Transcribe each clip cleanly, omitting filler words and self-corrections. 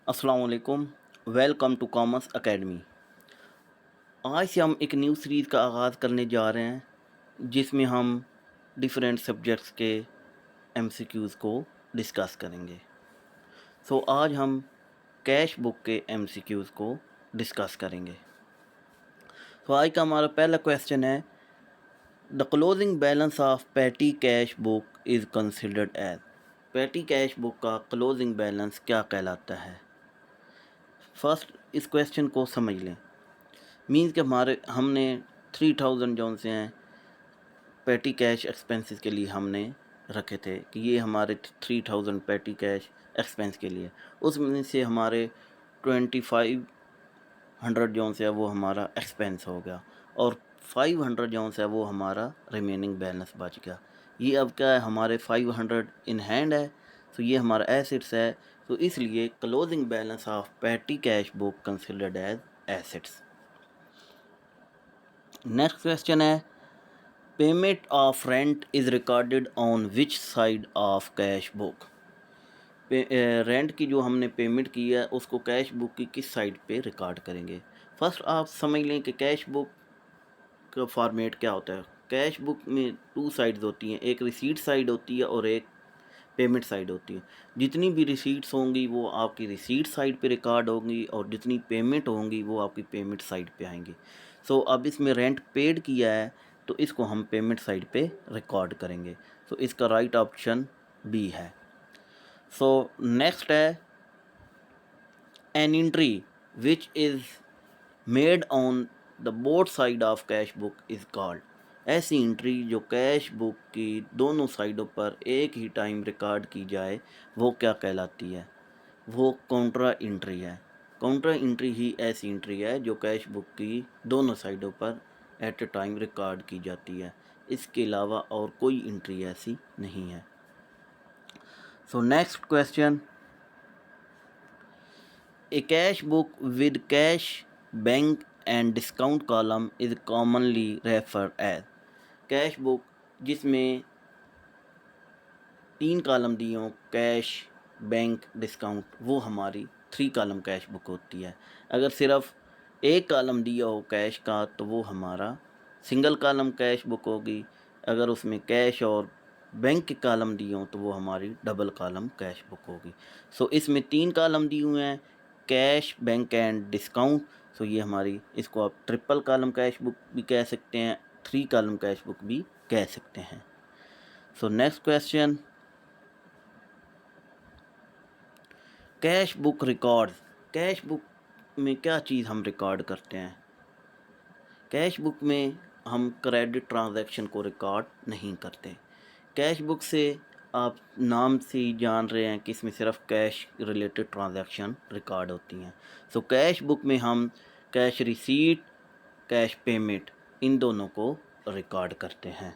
अस्सलाम वालेकुम। Welcome to commerce academy. आज से हम एक न्यू सीरीज़ का आगाज़ करने जा रहे हैं जिसमें हम डिफरेंट सब्जेक्ट्स के एमसीक्यूज़ को डिस्कस करेंगे। आज हम कैश बुक के एमसीक्यूज़ को डिस्कस करेंगे। आज का हमारा पहला क्वेश्चन है, the closing balance of petty cash book is considered as. Petty cash book का क्लोजिंग बैलेंस क्या कहलाता है? फर्स्ट इस क्वेश्चन को समझ लें। मीन्स कि हमने 3000 जौन से हैं पेटी कैश एक्सपेंसेस के लिए हमने रखे थे कि ये हमारे 3000 पेटी कैश एक्सपेंस के लिए, उसमें से हमारे 2500 जौन से है वो हमारा एक्सपेंस हो गया और 500 जौन से है वो हमारा रिमेनिंग बैलेंस बच गया। ये अब क्या है, हमारे 500 इन हैंड है, तो ये हमारा एसेट्स है, तो इसलिए closing balance of petty cash book considered as assets. Next question है, payment of rent is recorded on which side of cash book. Rent की जो हमने पेमेंट की है उसको कैश बुक की किस साइड पे रिकॉर्ड करेंगे? फर्स्ट आप समझ लें कि कैश बुक का फॉर्मेट क्या होता है। कैश बुक में टू साइड्स होती हैं, एक रिसीट साइड होती है और एक पेमेंट साइड होती है। जितनी भी रिसीट्स होंगी वो आपकी रिसीट साइड पे रिकॉर्ड होंगी और जितनी पेमेंट होंगी वो आपकी पेमेंट साइड पे आएंगी। अब इसमें रेंट पेड किया है तो इसको हम पेमेंट साइड पे रिकॉर्ड करेंगे। इसका राइट ऑप्शन बी है। नेक्स्ट है, an entry which is made on the both side of cash book is called. ऐसी एंट्री जो कैश बुक की दोनों साइडों पर एक ही टाइम रिकॉर्ड की जाए वो क्या कहलाती है? वो काउंटर एंट्री है। काउंटर एंट्री ही ऐसी एंट्री है जो कैश बुक की दोनों साइडों पर एट ए टाइम रिकॉर्ड की जाती है। इसके अलावा और कोई एंट्री ऐसी नहीं है। Next question, A cash book with cash, bank and discount column is commonly referred as। Cash book जिसमें 3 कॉलम दिए हों, कैश, बैंक, डिस्काउंट, वो हमारी 3 कॉलम कैश बुक होती है। अगर सिर्फ एक कॉलम दिया हो कैश का तो वो हमारा सिंगल कॉलम कैश बुक होगी। अगर उसमें कैश और बैंक के कॉलम दिए हों तो वो हमारी डबल कॉलम कैश बुक होगी। इसमें 3 कॉलम दिए हुए हैं, कैश, बैंक एंड डिस्काउंट। ये हमारी, इसको आप ट्रिपल कॉलम कैश बुक भी कह सकते हैं, 3 कॉलम कैश बुक भी कह सकते हैं। Next question, cash book records. Cash book में क्या चीज़ हम रिकॉर्ड करते हैं? कैश बुक में हम क्रेडिट ट्रांजैक्शन को रिकॉर्ड नहीं करते। कैश बुक से आप नाम से ही जान रहे हैं कि इसमें सिर्फ कैश रिलेटेड ट्रांजैक्शन रिकॉर्ड होती हैं। कैश बुक में हम कैश रिसीट, कैश पेमेंट, इन दोनों को रिकॉर्ड करते हैं।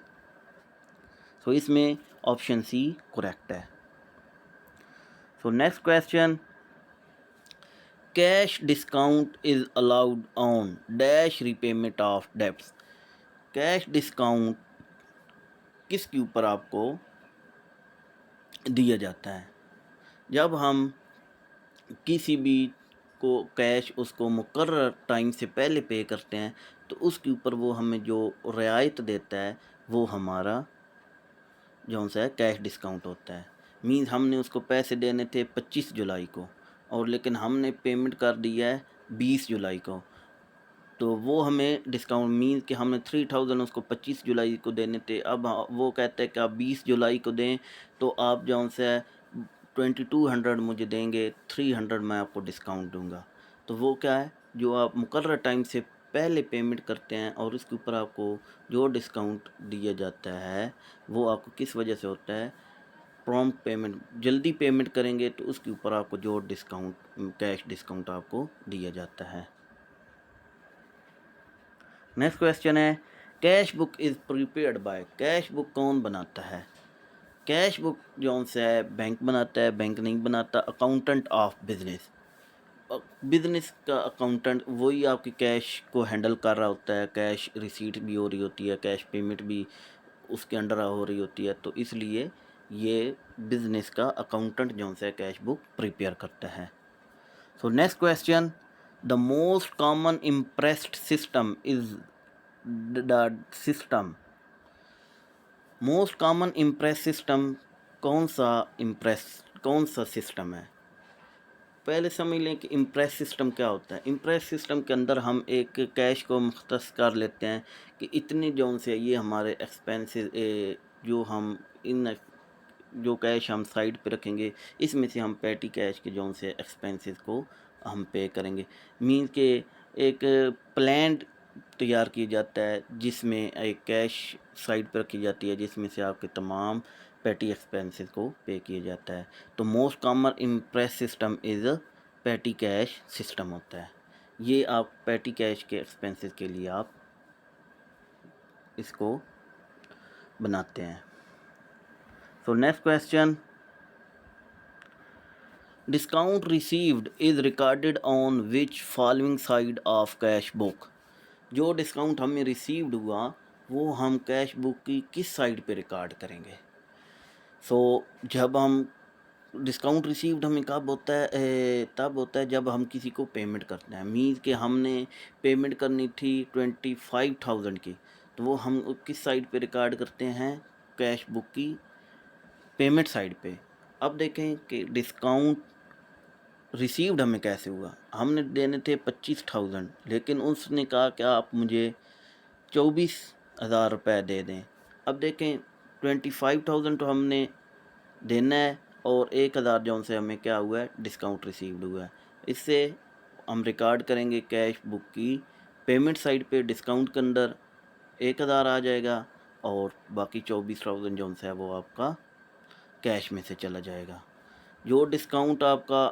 इसमें ऑप्शन सी करेक्ट है। Next question, cash discount is allowed on dash repayment of debts. Cash discount किसके ऊपर आपको दिया जाता है? जब हम किसी भी को कैश उसको मुकर्रर टाइम से पहले पे करते हैं तो उसके ऊपर वो हमें जो रियायत देता है वो हमारा जौन सा है कैश डिस्काउंट होता है। मीन्स हमने उसको पैसे देने थे 25 जुलाई को और लेकिन हमने पेमेंट कर दिया है 20 जुलाई को, तो वो हमें डिस्काउंट, मीन्स कि हमने 3000 उसको 25 जुलाई को देने थे। अब वो कहते हैं कि आप 20 जुलाई को दें तो आप जौन सा है 2200 मुझे देंगे, 300 मैं आपको डिस्काउंट दूंगा। तो वो क्या है, जो आप मुकर्रर टाइम से पहले पेमेंट करते हैं और उसके ऊपर आपको जो डिस्काउंट दिया जाता है वो आपको किस वजह से होता है? प्रॉम्प्ट पेमेंट, जल्दी पेमेंट करेंगे तो उसके ऊपर आपको जो डिस्काउंट, कैश डिस्काउंट आपको दिया जाता है। नेक्स्ट क्वेश्चन है, cash book is prepared by. Cash book कौन बनाता है? कैश बुक जौन सा है बैंक बनाता है, बैंक नहीं बनाता, अकाउंटेंट ऑफ बिजनेस। बिजनेस का अकाउंटेंट वही आपकी कैश को हैंडल कर रहा होता है। कैश रिसीट भी हो रही होती है, कैश पेमेंट भी उसके अंडर हो रही होती है, तो इसलिए ये बिजनेस का अकाउंटेंट जौन सा है कैश बुक प्रिपेयर करता है। So next question, the most common impressed system is the system, most common impress system कौन सा सिस्टम है। पहले समझ लें कि इम्प्रेस सिस्टम क्या होता है। इम्प्रेस सिस्टम के अंदर हम एक कैश को मुख्तस कर लेते हैं कि इतने जोन से ये हमारे एक्सपेंसेस जो हम इन जो कैश हम साइड पे रखेंगे इसमें से हम पेटी कैश के जोन से एक्सपेंसेस को हम पे करेंगे। मीन के एक प्लान तैयार किया जाता है जिसमें एक कैश साइड पर रखी जाती है जिसमें से आपके तमाम पेटी एक्सपेंसेस को पे किया जाता है। तो most common impress system is पेटी कैश सिस्टम होता है। ये आप पेटी कैश के एक्सपेंसेस के लिए आप इसको बनाते हैं। So next question, discount received is recorded on which following side of cash book. जो डिस्काउंट हमें रिसीव्ड हुआ वो हम कैश बुक की किस साइड पे रिकॉर्ड करेंगे। जब हम डिस्काउंट रिसीव्ड हमें कब होता है, तब होता है जब हम किसी को पेमेंट करते हैं। मीन्स कि हमने पेमेंट करनी थी 25,000 की, तो वो हम किस साइड पे रिकॉर्ड करते हैं, कैश बुक की पेमेंट साइड पे। अब देखें कि डिस्काउंट रिसीव्ड हमें कैसे हुआ। हमने देने थे 25,000 लेकिन उसने कहा कि आप मुझे 24,000 रुपये दे दें। अब देखें 25,000 तो हमने देना है और 1,000 जो से हमें क्या हुआ है, डिस्काउंट रिसीव्ड हुआ है। इससे हम रिकॉर्ड करेंगे कैश बुक की पेमेंट साइड पे डिस्काउंट के अंदर 1,000 आ जाएगा और बाकी 24,000 जो है वो आपका कैश में से चला जाएगा। जो डिस्काउंट आपका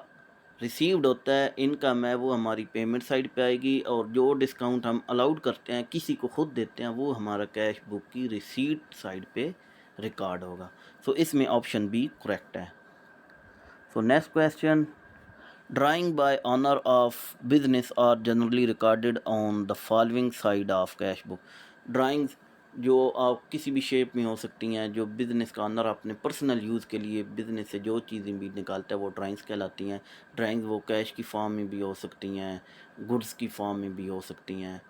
रिसीव्ड होता है इनकम है वो हमारी पेमेंट साइड पे आएगी और जो डिस्काउंट हम अलाउड करते हैं किसी को खुद देते हैं वो हमारा कैश बुक की रिसीट साइड पे रिकॉर्ड होगा। इसमें ऑप्शन बी करेक्ट है। Next question, drawing by owner of business are generally recorded on the following side of cash book. Drawings जो आप किसी भी शेप में हो सकती हैं, जो बिज़नेस का ऑनर अपने पर्सनल यूज़ के लिए बिज़नेस से जो चीज़ें भी निकालता है वो ड्राइंग्स कहलाती हैं। ड्राइंग्स वो कैश की फॉर्म में भी हो सकती हैं, गुड्स की फॉर्म में भी हो सकती हैं।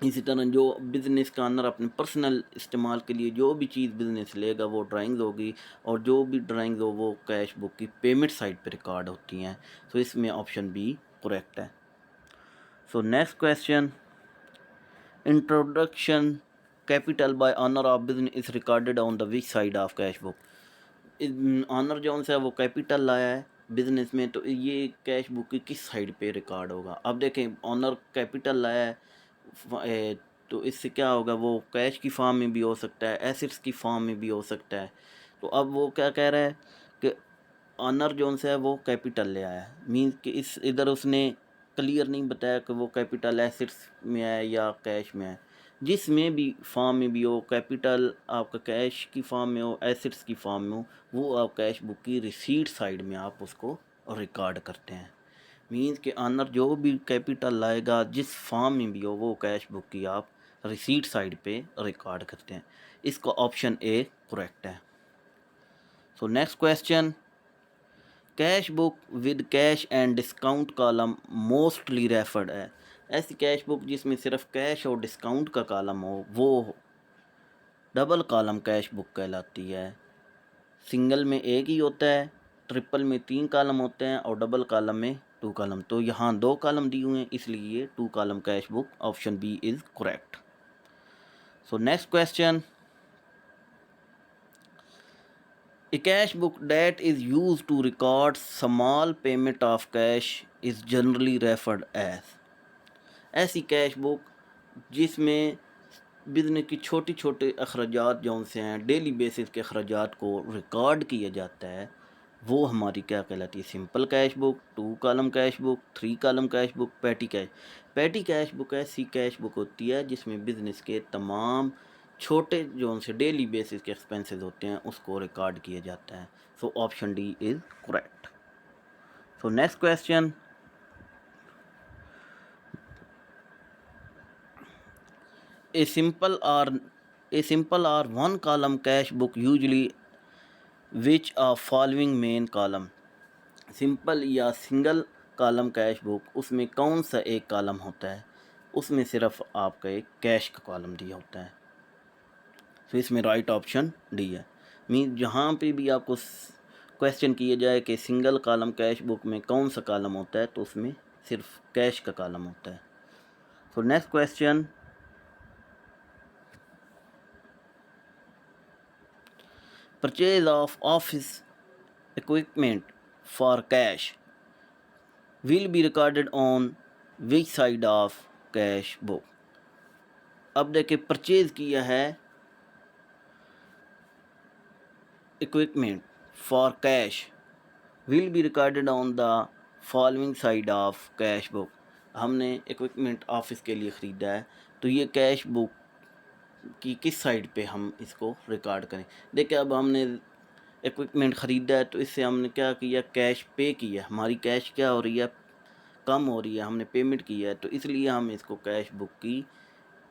इसी तरह जो बिज़नेस का ऑनर अपने पर्सनल इस्तेमाल के लिए जो भी चीज़ बिज़नेस लेगा वो ड्राइंग्स होगी और जो भी ड्राइंग्स हो वो कैश बुक की पेमेंट साइड पे रिकॉर्ड होती हैं। इसमें ऑप्शन बी करेक्ट है। Next question, introduction capital by owner of business is recorded on the which side of cash book. Owner जो है वो कैपिटल लाया है बिजनेस में, तो ये कैश बुक की किस साइड पे रिकॉर्ड होगा। अब देखें ऑनर कैपिटल लाया है तो इससे क्या होगा, वो कैश की फॉर्म में भी हो सकता है, एसेट्स की फॉर्म में भी हो सकता है। तो अब वो क्या कह रहा है कि ऑनर जो है वो कैपिटल ले आया है। मीन्स कि इस इधर उसने क्लियर नहीं बताया कि वो कैपिटल एसेट्स में है या कैश में है। जिसमें भी फॉर्म में भी हो, कैपिटल आपका कैश की फॉर्म में हो, एसेट्स की फॉर्म में हो, वो आप कैश बुक की रिसीट साइड में आप उसको रिकॉर्ड करते हैं। मीन्स कि ऑनर जो भी कैपिटल लाएगा जिस फॉर्म में भी हो वो कैश बुक की आप रिसीट साइड पे रिकॉर्ड करते हैं। इसका ऑप्शन ए करेक्ट है। Next question, cash book with cash and discount column mostly referred है। ऐसी कैश बुक जिसमें सिर्फ कैश और डिस्काउंट का कॉलम हो वो डबल कॉलम कैश बुक कहलाती है। सिंगल में एक ही होता है, ट्रिपल में 3 कॉलम होते हैं और डबल कॉलम में 2 कॉलम। तो यहाँ 2 कॉलम दिए हुए हैं इसलिए ये 2 column cash book, option B is correct. Next question, a cash book that is used to record small payment of cash is generally referred as। ऐसी कैश बुक जिसमें बिजनेस की छोटी छोटे अखराजात जो से हैं डेली बेसिस के अखराजात को रिकॉर्ड किया जाता है वो हमारी क्या कहलाती है, simple cash book, 2 column cash book, 3 column cash book, पेटी कैश। पेटी कैश बुक ऐसी कैश बुक होती है जिसमें बिजनेस के तमाम छोटे जो उनसे डेली बेसिस के एक्सपेंसेस होते हैं उसको रिकॉर्ड किया जाता है। Option D is correct. Next question, a simple or one column cash book usually which of following main column। Simple या सिंगल कॉलम कैश बुक, उसमें कौन सा एक कॉलम होता है? उसमें सिर्फ आपका एक कैश का कॉलम दिया होता है। तो इसमें राइट ऑप्शन डी है। मीन जहाँ पे भी आपको क्वेश्चन किया जाए कि सिंगल कॉलम कैश बुक में कौन सा कॉलम होता है, तो उसमें सिर्फ कैश का कॉलम होता है। So next question, purchase of office equipment for cash will be recorded on which side of cash book. अब देखिए, परचेज किया है equipment for cash will be recorded on the following side of cash book. हमने equipment office के लिए ख़रीदा है, तो ये कैश बुक की किस साइड पे हम इसको रिकॉर्ड करें? देखिए, अब हमने इक्विपमेंट ख़रीदा है, तो इससे हमने क्या किया, कैश पे किया, हमारी कैश क्या हो रही है, कम हो रही है, हमने पेमेंट किया है, तो इसलिए हम इसको कैश बुक की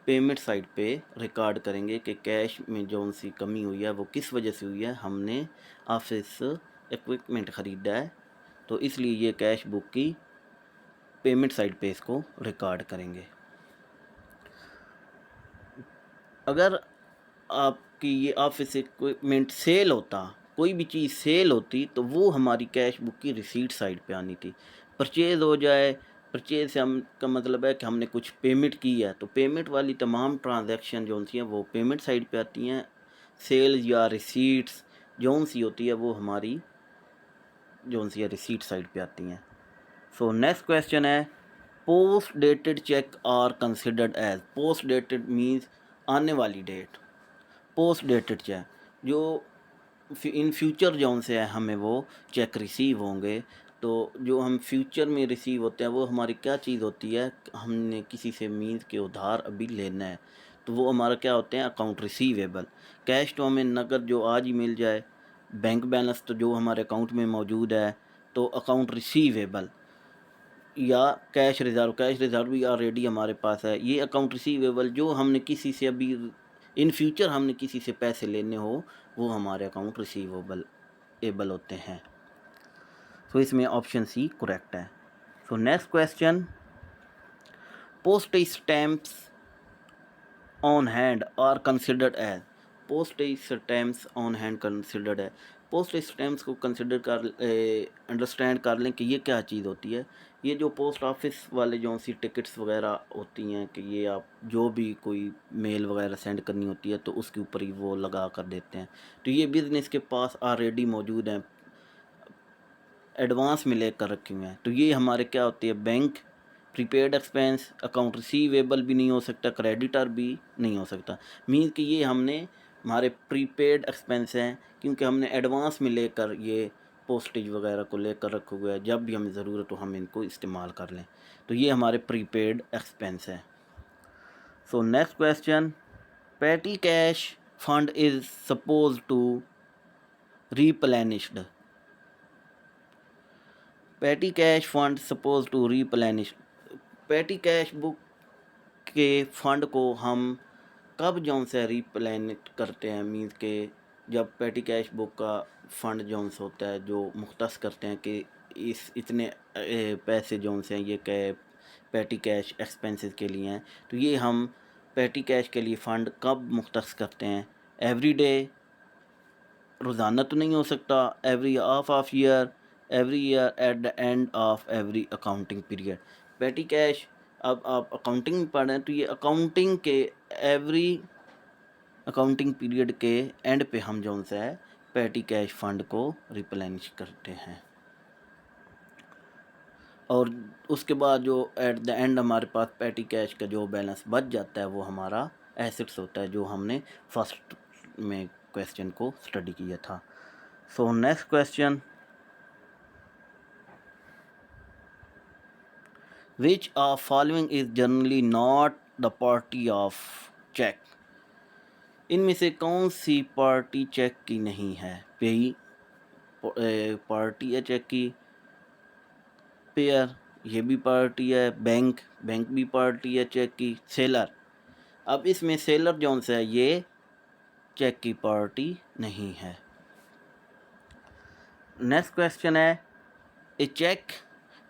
पेमेंट साइड पे रिकॉर्ड करेंगे कि कैश में जो सी कमी हुई है वो किस वजह से हुई है, हमने ऑफिस इक्विपमेंट ख़रीदा है, तो इसलिए ये कैश बुक की पेमेंट साइड पे इसको रिकॉर्ड करेंगे। अगर आपकी ये ऑफिस इक्विपमेंट सेल होता, कोई भी चीज़ सेल होती, तो वो हमारी कैश बुक की रिसीट साइड पे आनी थी। परचेज़ हो जाए, परचेज से हम का मतलब है कि हमने कुछ पेमेंट की है, तो पेमेंट वाली तमाम ट्रांजैक्शन जो सी हैं वो पेमेंट साइड पे आती हैं। सेल या रिसीट्स जो सी होती है वो हमारी जो सी है रिसीट साइड पे आती हैं। सो नेक्स्ट क्वेश्चन है, post dated cheque are considered as. Post dated means आने वाली डेट। पोस्ट डेटेड चेक जो इन फ्यूचर जोन से है, हमें वो चेक रिसीव होंगे, तो जो हम फ्यूचर में रिसीव होते हैं वो हमारी क्या चीज़ होती है, हमने किसी से मीन्स के उधार अभी लेना है, तो वो हमारा क्या होते हैं, अकाउंट रिसीवेबल। कैश तो हमें नकद जो आज ही मिल जाए, बैंक बैलेंस तो जो हमारे अकाउंट में मौजूद है, तो अकाउंट रिसीवेबल या कैश रिज़र्व भी ऑलरेडी हमारे पास है। ये अकाउंट रिसीवेबल जो हमने किसी से अभी इन फ्यूचर हमने किसी से पैसे लेने हो, वो हमारे अकाउंट रिसीवेबल होते हैं। तो इसमें ऑप्शन सी करेक्ट है। So next question, postage stamps on hand are considered as. Postage stamps on hand considered है। पोस्टेज स्टैम्प्स को कंसिडर कर अंडरस्टैंड कर लें कि ये क्या चीज़ होती है। ये जो पोस्ट ऑफिस वाले जो सी टिकट्स वगैरह होती हैं, कि ये आप जो भी कोई मेल वगैरह सेंड करनी होती है तो उसके ऊपर ही वो लगा कर देते हैं, तो ये बिज़नेस के पास ऑलरेडी मौजूद हैं, एडवांस में लेकर रखे हुए हैं, तो ये हमारे क्या होती है, bank prepaid expense, account receivable भी नहीं हो सकता, क्रेडिटर भी नहीं हो सकता। मीन कि ये हमने हमारे प्रीपेड एक्सपेंस हैं, क्योंकि हमने एडवांस में लेकर ये पोस्टेज वगैरह को लेकर रखा हुआ है, जब भी हमें ज़रूरत हो हम इनको इस्तेमाल कर लें, तो ये हमारे प्रीपेड एक्सपेंस है। So next question, petty cash fund is suppose to replenished. Petty cash fund suppose to replenish. Petty cash book के फंड को हम कब जौन से रिप्लेनिश करते हैं, मीन्स के जब पेटी कैश बुक का फंड जौन से होता है, जो मुख्तस करते हैं कि इस इतने पैसे जौन से हैं ये पेटी कैश एक्सपेंसेस के लिए हैं, तो ये हम पेटी कैश के लिए फ़ंड कब मुख्तस करते हैं? एवरी डे, रोज़ाना तो नहीं हो सकता, every half of year, every year, at the end of every accounting period. पेटी कैश, अब आप अकाउंटिंग में पढ़ रहे हैं, तो ये अकाउंटिंग के एवरी अकाउंटिंग पीरियड के एंड पे हम जो सा है पेटी कैश फंड को रिप्लेनिश करते हैं, और उसके बाद जो एट द एंड हमारे पास पेटी कैश का जो बैलेंस बच जाता है वो हमारा एसेट्स होता है, जो हमने फर्स्ट में क्वेश्चन को स्टडी किया था। So next question, which of following is generally not the party of cheque. इनमें से कौन सी पार्टी चेक की नहीं है? पेई पार्टी है चेक की, पेयर ये भी पार्टी है, बैंक भी पार्टी है चेक की, सेलर, अब इसमें सेलर जौन सा है ये चेक की पार्टी नहीं है। नेक्स्ट क्वेश्चन है, a cheque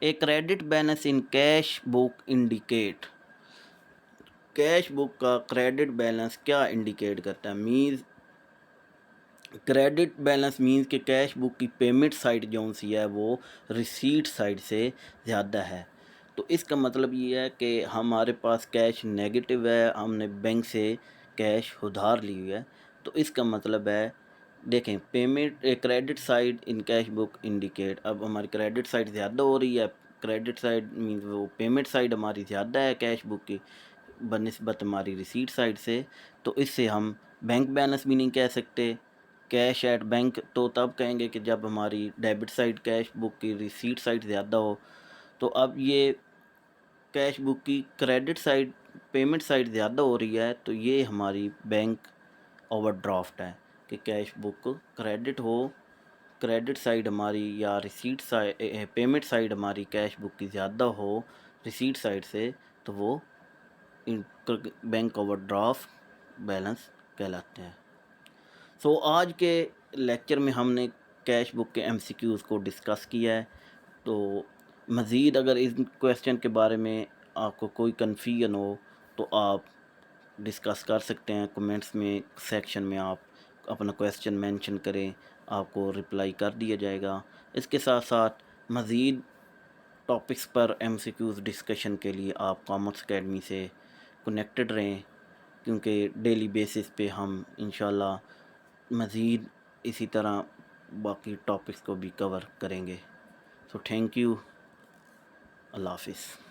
a credit balance in cash book indicate, cash book का क्रेडिट बैलेंस क्या इंडिकेट करता है? मीन्स क्रेडिट बैलेंस मीन्स कि कैश बुक की पेमेंट साइड जो सी है वो रिसीट साइड से ज़्यादा है। तो इसका मतलब ये है कि हमारे पास कैश नेगेटिव है, हमने बैंक से कैश उधार ली हुई है, तो इसका मतलब है देखें पेमेंट क्रेडिट साइड इन कैश बुक इंडिकेट, अब हमारी क्रेडिट साइड ज़्यादा हो रही है, क्रेडिट साइड मीन्स वो पेमेंट साइड हमारी ज़्यादा है कैश बुक की बनिस्बत हमारी रिसीट साइड से, तो इससे हम बैंक बैलेंस भी नहीं कह सकते। कैश एट बैंक तो तब कहेंगे कि जब हमारी डेबिट साइड कैश बुक की रिसीट साइड ज़्यादा हो। तो अब ये कैश बुक की क्रेडिट साइड पेमेंट साइड ज़्यादा हो रही है, तो ये हमारी बैंक ओवरड्राफ्ट है कि कैश बुक क्रेडिट हो, क्रेडिट साइड हमारी या रिसीट साइड पेमेंट साइड हमारी कैश बुक की ज़्यादा हो रिसीट साइड से, तो वो बैंक ओवरड्राफ्ट बैलेंस कहलाते हैं। सो आज के लेक्चर में हमने कैश बुक के एमसीक्यूज़ को डिस्कस किया है। तो मज़ीद अगर इस क्वेश्चन के बारे में आपको कोई कन्फ्यूजन हो तो आप डिस्कस कर सकते हैं कमेंट्स में सेक्शन में, आप अपना क्वेश्चन मेंशन करें, आपको रिप्लाई कर दिया जाएगा। इसके साथ साथ मज़ीद टॉपिक्स पर एमसीक्यूज़ डिस्कशन के लिए आप कॉमर्स अकेडमी से कनेक्टेड रहें, क्योंकि डेली बेसिस पे हम इंशाल्लाह मज़ीद इसी तरह बाकी टॉपिक्स को भी कवर करेंगे। सो थैंक यू, अल्लाह हाफ़िज़।